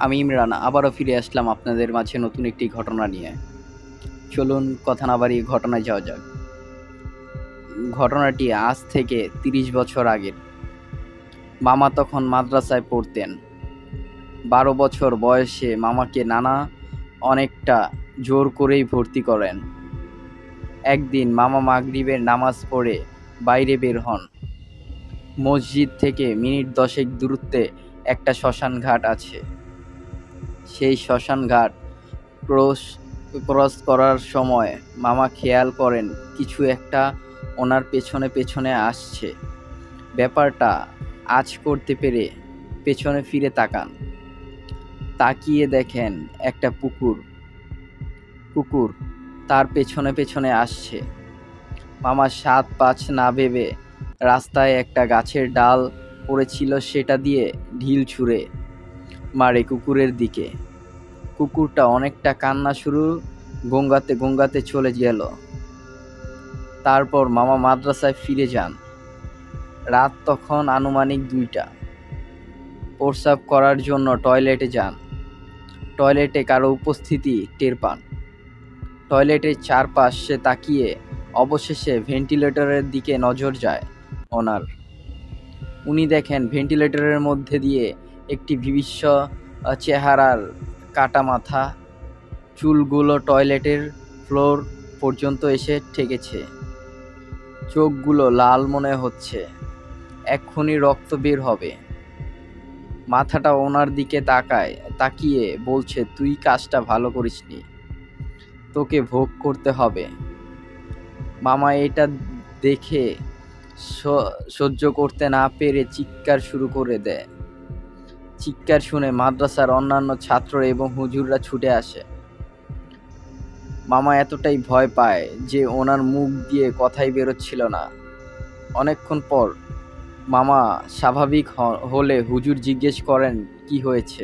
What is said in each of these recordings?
আমি ইমরান আবারও ফিরে আসলাম আপনাদের মাঝে নতুন একটি ঘটনা নিয়ে। চলুন কথা না বাড়িয়ে ঘটনায় যাওয়া যাক। ঘটনাটি আজ থেকে ৩০ বছর আগের। মামা তখন মাদ্রাসায় পড়তেন। ১২ বছর বয়সে মামাকে নানা অনেকটা জোর করেই ভর্তি করেন। একদিন মামা মাগরিবের নামাজ পড়ে বাইরে বের হন। মসজিদ থেকে মিনিট ১০ দূরত্বে একটা শ্মশান ঘাট আছে। সেই শ্মশান ঘাট ক্রস করার সময় মামা খেয়াল করেন কিছু একটা ওনার পেছনে পেছনে আসছে। ব্যাপারটা আঁচ করতে পেরে পেছনে ফিরে তাকান। তাকিয়ে দেখেন একটা কুকুর তার পেছনে পেছনে আসছে। মামা ৭-৫ না ভেবে রাস্তায় একটা গাছের ডাল পড়েছিল সেটা দিয়ে ঢিল ছুঁড়ে মারে কুকুরের দিকে। কুকুরটা অনেকটা কান্না শুরু গঙ্গাতে চলে গেল। তারপর মামা মাদ্রাসায় ফিরে যান। রাত তখন আনুমানিক ২টা। প্রস্রাব করার জন্য টয়লেটে যান। টয়লেটে কারো উপস্থিতি টের পান। টয়লেটের চারপাশে তাকিয়ে অবশেষে ভেন্টিলেটরের দিকে নজর যায় ওনার। উনি দেখেন ভেন্টিলেটরের মধ্যে দিয়ে একটি বিভৎস চেহারার কাটা মাথা, চুলগুলো টয়লেটের ফ্লোর পর্যন্ত এসে ঠেকেছে। চোখগুলো লাল মনে হচ্ছে, এক্ষুনি রক্ত বের হবে। মাথাটা ওনার দিকে তাকিয়ে বলছে, তুই কাজটা ভালো করিসনি, তোকে ভোগ করতে হবে। মামা এটা দেখে সহ্য করতে না পেরে চিৎকার শুরু করে দেয়। চিৎকার শুনে মাদ্রাসার অন্যান্য ছাত্র এবং হুজুররা ছুটে আসে। মামা এতটাই ভয় পায় যে ওনার মুখ দিয়ে কথাই বেরোচ্ছিল না। অনেকক্ষণ পর মামা স্বাভাবিক হলে হুজুর জিজ্ঞেস করেন কি হয়েছে।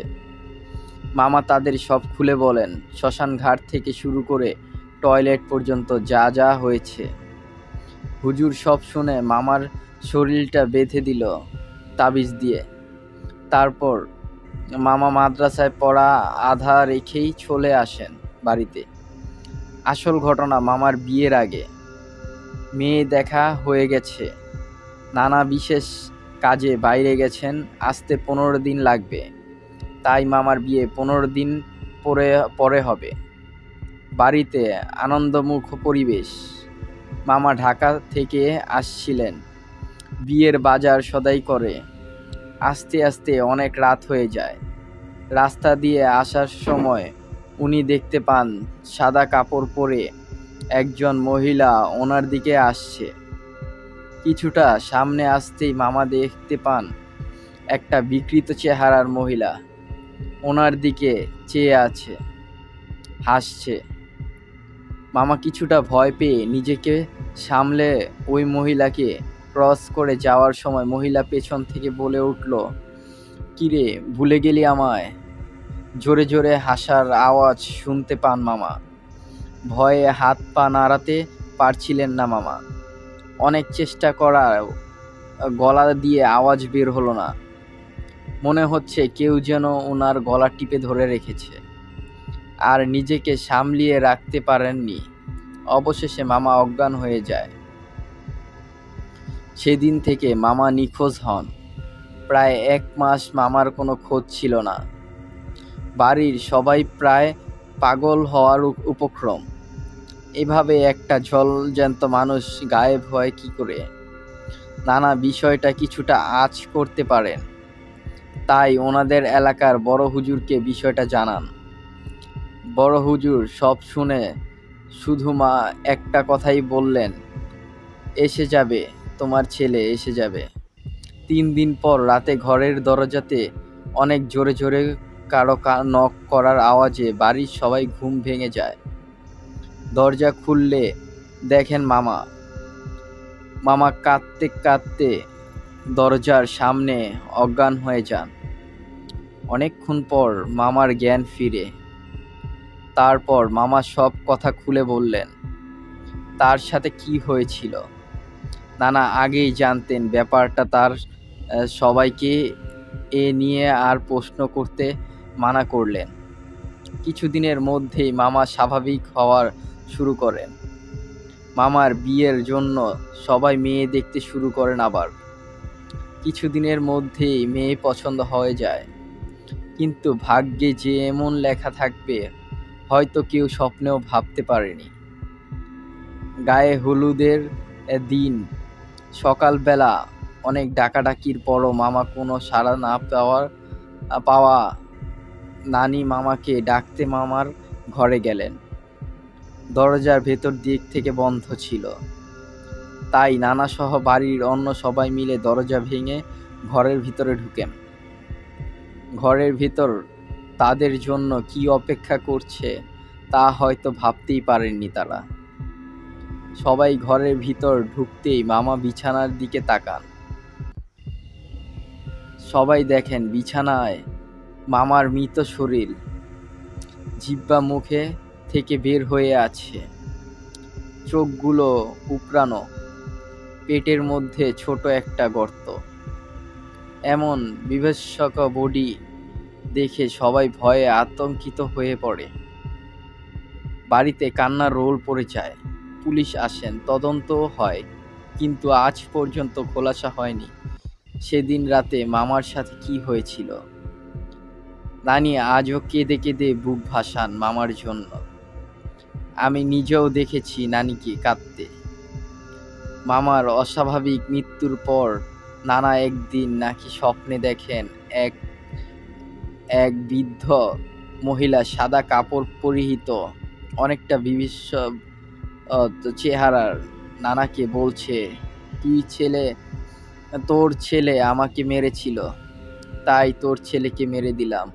মামা তাদের সব খুলে বলেন, শ্মশান ঘাট থেকে শুরু করে টয়লেট পর্যন্ত যা যা হয়েছে। হুজুর সব শুনে মামার শরীরটা বেঁধে দিল তাবিজ দিয়ে। তারপর মামা মাদ্রাসায় পড়া আধা রেখেই চলে আসেন বাড়িতে। আসল ঘটনা মামার বিয়ের আগে মেয়ে দেখা হয়ে গেছে। নানা বিশেষ কাজে বাইরে গেছেন, আসতে ১৫ দিন লাগবে। তাই মামার বিয়ে ১৫ দিন পরে হবে। বাড়িতে আনন্দমুখ পরিবেশ। মামা ঢাকা থেকে আসছিলেন বিয়ের বাজার সদাই করে। আস্তে আস্তে অনেক রাত হয়ে যায়। রাস্তা দিয়ে আসার সময় উনি দেখতে পান সাদা কাপড় পরে একজন মহিলা ওনার দিকে আসছে। কিছুটা সামনে আসতেই মামা দেখতে পান একটা বিকৃত চেহারার মহিলা ওনার দিকে চেয়ে আছে, হাসছে। মামা কিছুটা ভয় পেয়ে নিজেকে সামলে ওই মহিলাকে ক্রস করে যাওয়ার সময় মহিলা পেছন থেকে বলে উঠল, কিরে ভুলে গেলি আমায়? জোরে জোরে হাসার আওয়াজ শুনতে পান মামা। ভয়ে হাত পা নাড়াতে পারছিলেন না মামা। অনেক চেষ্টা করার গলা দিয়ে আওয়াজ বের হলো না। মনে হচ্ছে কেউ যেন ওনার গলা টিপে ধরে রেখেছে। আর নিজেকে সামলিয়ে রাখতে পারেননি। অবশেষে মামা অজ্ঞান হয়ে যায়। সেদিন থেকে মামা নিখোঁজ হন। প্রায় ১ মাস মামার কোনো খোঁজ ছিল না। বাড়ির সবাই প্রায় পাগল হওয়ার উপক্রম। এভাবে একটা জ্যান্ত মানুষ গায়েব হয় কি করে? নানা বিষয়টা কিছুটা আঁচ করতে পারেন। তাই ওনাদের এলাকার বড় হুজুরকে বিষয়টা জানান। বড় হুজুর সব শুনে শুধু একটা কথাই বললেন, এসে যাবে, তোমার ছেলে এসে যাবে। ৩ দিন পর রাতে ঘরের দরজাতে অনেক জোরে জোরে কারো নক করার আওয়াজে বাড়ির সবাই ঘুম ভেঙে যায়। দরজা খুললে দেখেন মামা কাঁদতে কাঁদতে দরজার সামনে অজ্ঞান হয়ে যান। অনেকক্ষণ পর মামার জ্ঞান ফিরে। তারপর মামা সব কথা খুলে বললেন, তার সাথে কি হয়েছিল। নানা আগেই জানতেন ব্যাপারটা, তার সবাইকে এ নিয়ে আর প্রশ্ন করতে মানা করলেন। কিছুদিনের মধ্যেই মামা স্বাভাবিক হওয়ার শুরু করেন। মামার বিয়ের জন্য সবাই মেয়ে দেখতে শুরু করেন আবার। কিছুদিনের মধ্যেই মেয়ে পছন্দ হয়ে যায়, কিন্তু ভাগ্যে যে এমন লেখা থাকবে হয়তো কেউ স্বপ্নেও ভাবতে পারেনি। গায়ে হলুদের দিন সকালবেলা অনেক ডাকাডাকির পরও মামা কোনো সাড়া না পাওয়া নানি মামাকে ডাকতে মামার ঘরে গেলেন। দরজার ভেতর দিক থেকে বন্ধ ছিল, তাই নানা সহ বাড়ির অন্য সবাই মিলে দরজা ভেঙে ঘরের ভিতরে ঢুকেন। ঘরের ভিতর তাদের জন্য কি অপেক্ষা করছে তা হয়তো ভাবতেই পারেননি তারা। সবাই ঘরের ভিতর ঢুকতেই মামা বিছানার দিকে তাকান। সবাই দেখেন বিছানায় মামার মৃত শরীর, জিহ্বা মুখে থেকে বের হয়ে আছে, চোখগুলো উপড়ানো, পেটের মধ্যে ছোট একটা গর্ত। এমন বিভৎসক বডি দেখে সবাই ভয়ে আতঙ্কিত হয়ে পড়ে। বাড়িতে কান্নার রোল পড়ে যায়। পুলিশ আসেন, তদন্ত হয়, কিন্তু আজ পর্যন্ত খোলাসা হয়নি সেদিন রাতে মামার সাথে কি হয়েছিল। নানি আজও কেঁদে কেঁদে বুক ভাসান মামার জন্য। আমি নিজেও দেখেছি নানিকে কাঁদতে। মামার অস্বাভাবিক মৃত্যুর পর নানা একদিন নাকি স্বপ্নে দেখেন এক এক বৃদ্ধ মহিলা সাদা কাপড় পরিহিত, অনেকটা বিভৎস চেহারার নানাকে বলছে, তোর ছেলে আমাকে মেরেছিল, তাই তোর ছেলেকে মেরে দিলাম,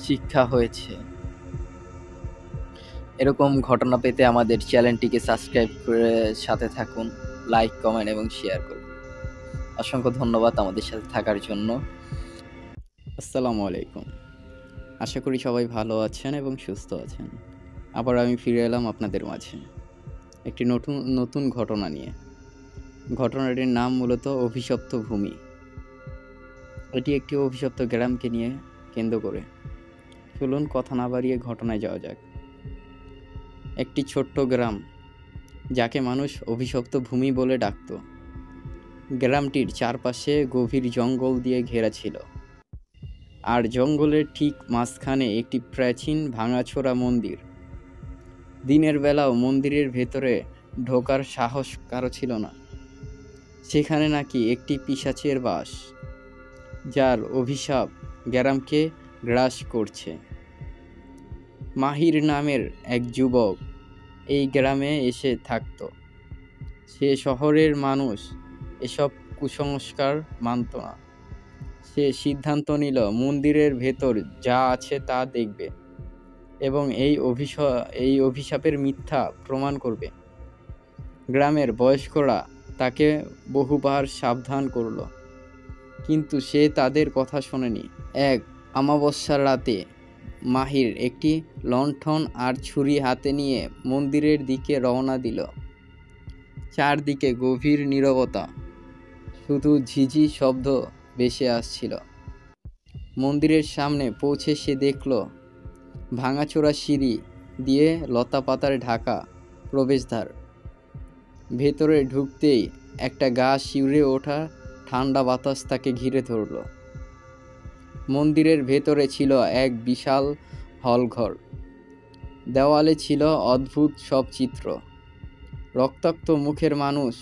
শিক্ষা হয়েছে। এরকম ঘটনা পেতে আমাদের চ্যানেলটিকে সাবস্ক্রাইব করে সাথে থাকুন, লাইক, কমেন্ট এবং শেয়ার করুন। অসংখ্য ধন্যবাদ আমাদের সাথে থাকার জন্য। আসসালামু আলাইকুম। আশা করি সবাই ভালো আছেন এবং সুস্থ আছেন। আবার আমি ফিরে এলাম আপনাদের মাঝে একটি নতুন ঘটনা নিয়ে। ঘটনাটির নাম মূলত অভিশপ্ত ভূমি। এটি একটি অভিশপ্ত গ্রামকে নিয়ে কেন্দ্র করে। চলুন কথা না বাড়িয়ে ঘটনায় যাওয়া যাক। একটি ছোট্ট গ্রাম, যাকে মানুষ অভিশপ্ত ভূমি বলে ডাকত। গ্রামটির চারপাশে গভীর জঙ্গল দিয়ে ঘেরা ছিল, আর জঙ্গলের ঠিক মাঝখানে একটি প্রাচীন ভাঙাচোরা মন্দির। দিনের বেলাও মন্দিরের ভেতরে ঢোকার সাহস কারো ছিল না। সেখানে নাকি একটি পিশাচের বাস, যার অভিশাপ গ্রামকে গ্রাস করছে। মাহির নামের এক যুবক এই গ্রামে এসে থাকত। সে শহরের মানুষ এসব কুসংস্কার মানত না। সে সিদ্ধান্ত নিল মন্দিরের ভেতর যা আছে তা দেখবে এবং এই অভিশাপের মিথ্যা প্রমাণ করবে। গ্রামের বয়স্করা তাকে বহুবার সাবধান করল, কিন্তু সে তাদের কথা শোনেনি। এক অমাবস্যার রাতে মাহির একটি লণ্ঠন আর ছুরি হাতে নিয়ে মন্দিরের দিকে রওনা দিল। চারদিকে গভীর নীরবতা, শুধু ঝিঝি শব্দ ভেসে আসছিল। মন্দিরের সামনে পৌঁছে সে দেখল ভাঙাচোরা সিঁড়ি দিয়ে লতাপাতার ঢাকা প্রবেশদ্বার। ভেতরে ঢুকতেই একটা গা শিউরে ওঠা ঠান্ডা বাতাস তাকে ঘিরে ধরল। মন্দিরের ভেতরে ছিল এক বিশাল হলঘর। দেওয়ালে ছিল অদ্ভুত সব চিত্র, রক্তাক্ত মুখের মানুষ,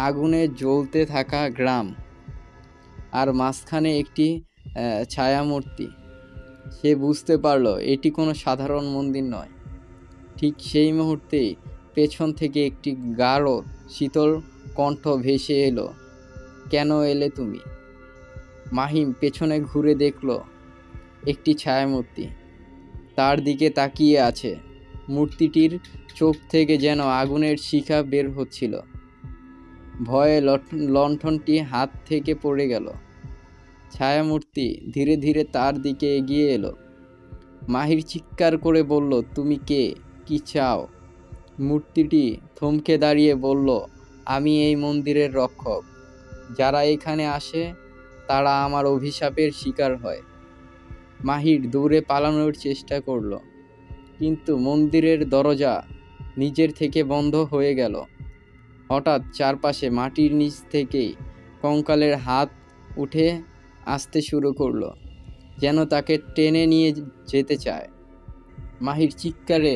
আগুনে জ্বলতে থাকা গ্রাম, আর মাঝখানে একটি ছায়ামূর্তি। সে বুঝতে পারল এটি কোনো সাধারণ মন্দির নয়। ঠিক সেই মুহূর্তেই পেছন থেকে একটি গাঢ় শীতল কণ্ঠ ভেসে এলো, কেন এলে তুমি? মাহিম পেছনে ঘুরে দেখল একটি ছায়ামূর্তি তার দিকে তাকিয়ে আছে। মূর্তিটির চোখ থেকে যেন আগুনের শিখা বের হচ্ছিল। ভয়ে লণ্ঠনটি হাত থেকে পড়ে গেল। ছায়ামূর্তি ধীরে ধীরে তার দিকে এগিয়ে এলো। মাহির চিৎকার করে বলল, তুমি কে? কি চাও? মূর্তিটি থমকে দাঁড়িয়ে বলল, আমি এই মন্দিরের রক্ষক। যারা এখানে আসে তারা আমার অভিশাপের শিকার হয়। মাহির দৌড়ে পালানোর চেষ্টা করল, কিন্তু মন্দিরের দরজা নিজের থেকে বন্ধ হয়ে গেল। হঠাৎ চারপাশে মাটির নিচ থেকে কঙ্কালের হাত উঠে আসতে শুরু করলো, যেন তাকে টেনে নিয়ে যেতে চায়। মাহির চিৎকারে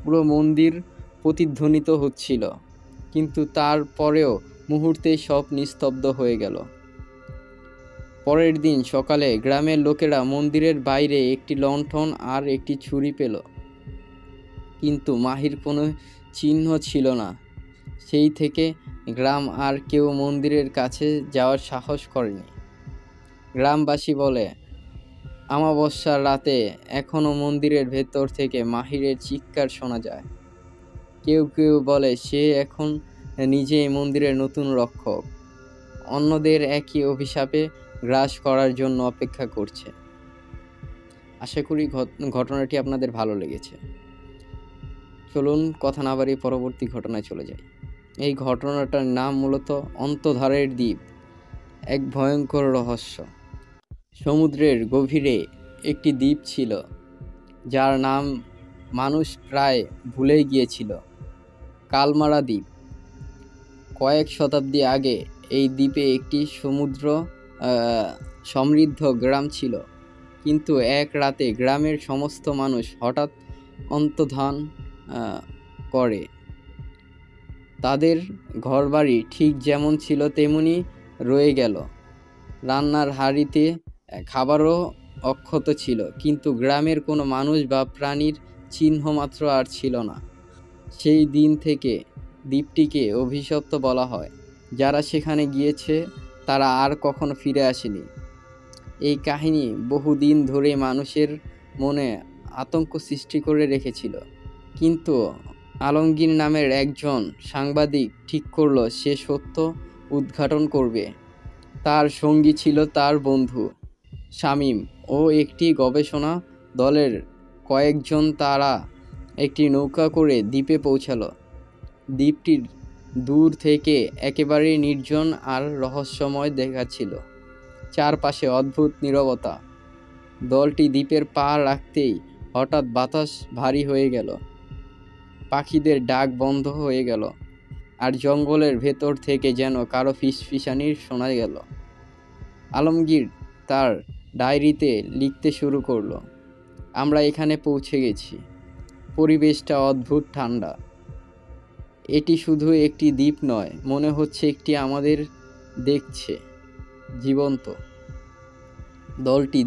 পুরো মন্দির প্রতিধ্বনিত হচ্ছিল, কিন্তু তারপরেও মুহূর্তেই সব নিস্তব্ধ হয়ে গেল। পরের দিন সকালে গ্রামের লোকেরা মন্দিরের বাইরে একটি লণ্ঠন আর একটি ছুরি পেল, কিন্তু মাহির কোনো চিহ্ন ছিল না। সেই থেকে গ্রাম আর কেউ মন্দিরের কাছে যাওয়ার সাহস করেনি। গ্রামবাসী বলে, অমাবস্যার রাতে এখনো মন্দিরের ভেতর থেকে মাহিরের চিৎকার শোনা যায়। কেউ কেউ বলে সে এখন নিজেই মন্দিরের নতুন রক্ষক, অন্যদের একই অভিশাপে গ্রাস করার জন্য অপেক্ষা করছে। আশা করি ঘটনাটি আপনাদের ভালো লেগেছে। চলুন কথা না বাড়িয়ে পরবর্তী ঘটনায় চলে যাই। এই ঘটনাটার নাম মূলত অন্তধারের দ্বীপ, এক ভয়ঙ্কর রহস্য। সমুদ্রের গভীরে একটি দ্বীপ ছিল, যার নাম মানুষ প্রায় ভুলেই গিয়েছিল, কালমারা দ্বীপ। কয়েক শতাব্দী আগে এই দ্বীপে একটি সমৃদ্ধ গ্রাম ছিল, কিন্তু এক রাতে গ্রামের সমস্ত মানুষ হঠাৎ অন্তর্ধান করে। তাদের ঘরবাড়ি ঠিক যেমন ছিল তেমনি রয়ে গেল। রান্নার হাঁড়িতে খাবারও অক্ষত ছিল, কিন্তু গ্রামের কোনো মানুষ বা প্রাণীর চিহ্ন মাত্র আর ছিল না। সেই দিন থেকে দ্বীপটিকে অভিশপ্ত বলা হয়। যারা সেখানে গিয়েছে তারা আর কখনো ফিরে আসেনি। এই কাহিনী বহুদিন ধরে মানুষের মনে আতঙ্ক সৃষ্টি করে রেখেছিল, কিন্তু আলমগীর নামের একজন সাংবাদিক ঠিক করলো সে সত্য উদ্ঘাটন করবে। তার সঙ্গী ছিল তার বন্ধু শামীম ও একটি গবেষণা দলের কয়েকজন। তারা একটি নৌকা করে দ্বীপে পৌঁছালো। দ্বীপটির দূর থেকে একেবারে নির্জন আর রহস্যময় দেখাচ্ছিল। চারপাশে অদ্ভুত নীরবতা। দলটি দ্বীপের পা রাখতেই হঠাৎ বাতাস ভারী হয়ে গেল, পাখিদের ডাক বন্ধ হয়ে গেল, আর জঙ্গলের ভেতর থেকে যেন কারো ফিসফিসানি শোনা গেল। আলমগীর তার ডায়েরিতে লিখতে শুরু করলো, আমরা এখানে পৌঁছে গেছি। পরিবেশটা অদ্ভুত ঠান্ডা। এটি শুধু একটি দ্বীপ নয়, মনে হচ্ছে একটি আমাদের দেখছে, জীবন্ত। দলটি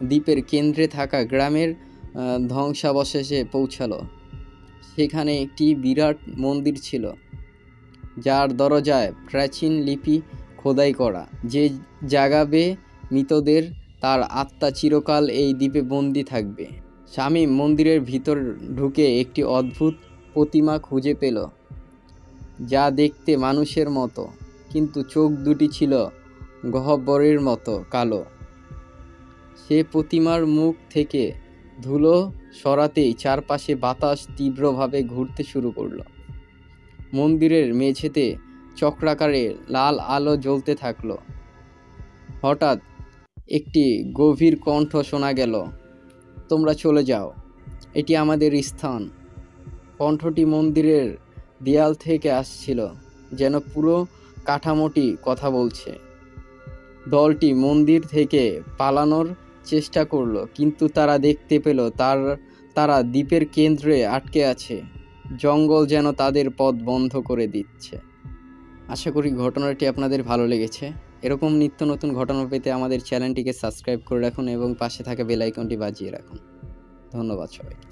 দ্বীপের কেন্দ্রে থাকা গ্রামের ধ্বংসাবশেষে পৌঁছালো। সেখানে একটি বিরাট মন্দির ছিল, যার দরজায় প্রাচীন লিপি খোদাই করা, যে জাগাবে মৃতদের তার আত্মা চিরকাল এই দ্বীপে বন্দি থাকবে। শামীম মন্দিরের ভিতর ঢুকে একটি অদ্ভুত প্রতিমা খুঁজে পেল, যা দেখতে মানুষের মতো, কিন্তু চোখ দুটি ছিল গহ্বরের মতো কালো। সে প্রতিমার মুখ থেকে ধুলো সরাতেই চারপাশে বাতাস তীব্রভাবে ঘুরতে শুরু করলো। মন্দিরের মেঝেতে চক্রাকারে লাল আলো জ্বলতে থাকলো। হঠাৎ একটি গভীর কণ্ঠ শোনা গেল, তোমরা চলে যাও, এটি আমাদের স্থান। কণ্ঠটি মন্দিরের দেয়াল থেকে আসছিল, যেন পুরো কাঠামোটি কথা বলছে। দলটি মন্দির থেকে পালানোর চেষ্টা করলো, কিন্তু তারা দেখতে পেল তারা দ্বীপের কেন্দ্রে আটকে আছে। জঙ্গল যেন তাদের পথ বন্ধ করে দিচ্ছে। আশা করি ঘটনাটি আপনাদের ভালো লেগেছে। এরকম নিত্য নতুন ঘটনা পেতে আমাদের চ্যানেলটিকে সাবস্ক্রাইব করে রাখুন এবং পাশে থাকা বেল আইকনটি বাজিয়ে রাখুন। ধন্যবাদ সবাইকে।